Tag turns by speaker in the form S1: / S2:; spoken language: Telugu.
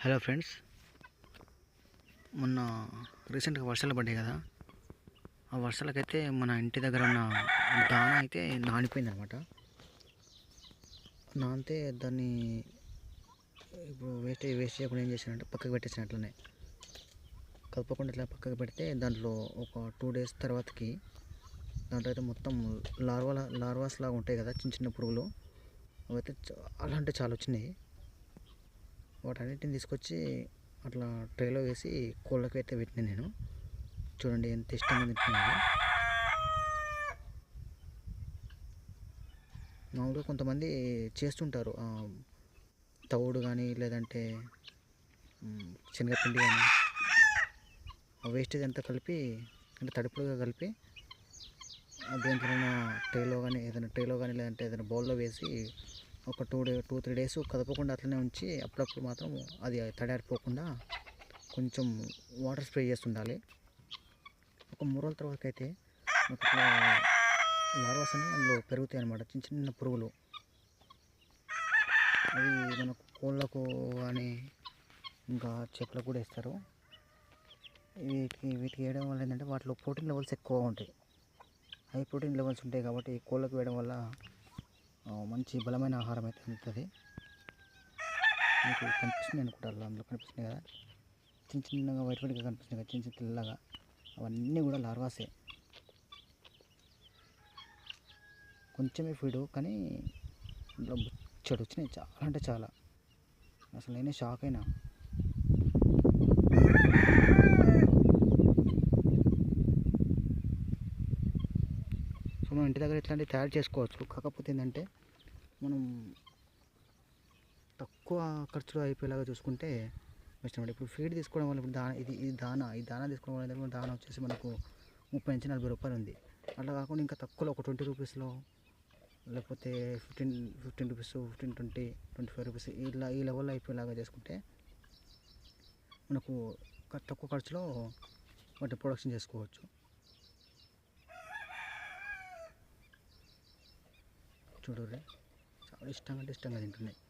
S1: హలో ఫ్రెండ్స్, మొన్న రీసెంట్గా వర్షాలు పడ్డాయి కదా. ఆ వర్షాలకైతే మన ఇంటి దగ్గర ఉన్న దాన అయితే నానిపోయింది అనమాట. నానితే దాన్ని ఇప్పుడు వేస్ట్ చేయకుండా ఏం చేశానంటే పక్కకు పెట్టేసాను. అట్లనే కలపకుండా ఇట్లా పక్కకు పెడితే దాంట్లో ఒక 2 days తర్వాతకి దాంట్లో అయితే మొత్తం లార్వాస్ లాగా ఉంటాయి కదా, చిన్న చిన్న పురుగులు. అవైతే చాలా అంటే చాలా వచ్చినాయి. వాటన్నిటిని తీసుకొచ్చి అట్లా ట్రేలో వేసి కోళ్ళకి అయితే పెట్టినా నేను. చూడండి ఎంత ఇష్టంగా తింటున్నాను. మామూలుగా కొంతమంది చేస్తుంటారు, తవుడు కానీ లేదంటే శనగపిండి కానీ ఆ వేస్టేజ్ అంతా కలిపి అంటే తడుపులుగా కలిపి దేంట్లోనైనా ట్రేలో కానీ లేదంటే ఏదైనా బౌల్లో వేసి ఒక 2-3 days కదపకుండా అట్లనే ఉంచి అప్పుడప్పుడు మాత్రం అది తడారిపోకుండా కొంచెం వాటర్ స్ప్రే చేస్తుండాలి. ఒక 3 రోజుల తర్వాత అయితే మనకు ఇట్లా లార్వాస్ అని అందులో పెరుగుతాయి అన్నమాట, చిన్న చిన్న పురుగులు. అవి మనకు కోళ్ళకు కానీ ఇంకా చేపలకు కూడా వేస్తారు. వీటికి వేయడం వల్ల ఏంటంటే వాటిలో ప్రోటీన్ లెవెల్స్ ఎక్కువగా ఉంటాయి. హై ప్రోటీన్ లెవెల్స్ ఉంటాయి కాబట్టి కోళ్ళకు వేయడం వల్ల మంచి బలమైన ఆహారం అయితే అందుతుంది. మీకు కనిపిస్తుంది అనుకుంటారు, అందులో కనిపిస్తున్నాయి కదా, చిన్న చిన్నగా వైట్గా కనిపిస్తున్నాయి కదా, చిన్న చిన్న తెల్లగా, అవన్నీ కూడా లార్వాసే. కొంచెమే ఫీడు కానీ అందులో బుచ్చడు వచ్చినాయి, చాలా అంటే చాలా. అసలు నేనే షాక్ అయినా. సో మనం ఇంటి దగ్గర ఇట్లాంటివి తయారు చేసుకోవచ్చు. కాకపోతే ఏంటంటే మనం తక్కువ ఖర్చులో అయిపోయేలాగా చూసుకుంటే బెస్ట్ అన్నమాట. ఇప్పుడు ఫీడ్ తీసుకోవడం వల్ల ఇప్పుడు ఈ దానా తీసుకోవడం వల్ల దానా వచ్చేసి మనకు 30 నుంచి 40 రూపాయలు ఉంది. అట్లా కాకుండా ఇంకా తక్కువలో ఒక 20 రూపీస్లో లేకపోతే 15 రూపీస్, 15, 20, 25 రూపీస్ ఈ లెవెల్లో అయిపోయేలాగా చేసుకుంటే మనకు తక్కువ ఖర్చులో వాటి ప్రొడక్షన్ చేసుకోవచ్చు. చూడరే చాలా ఇష్టంగా తింటున్నాయి.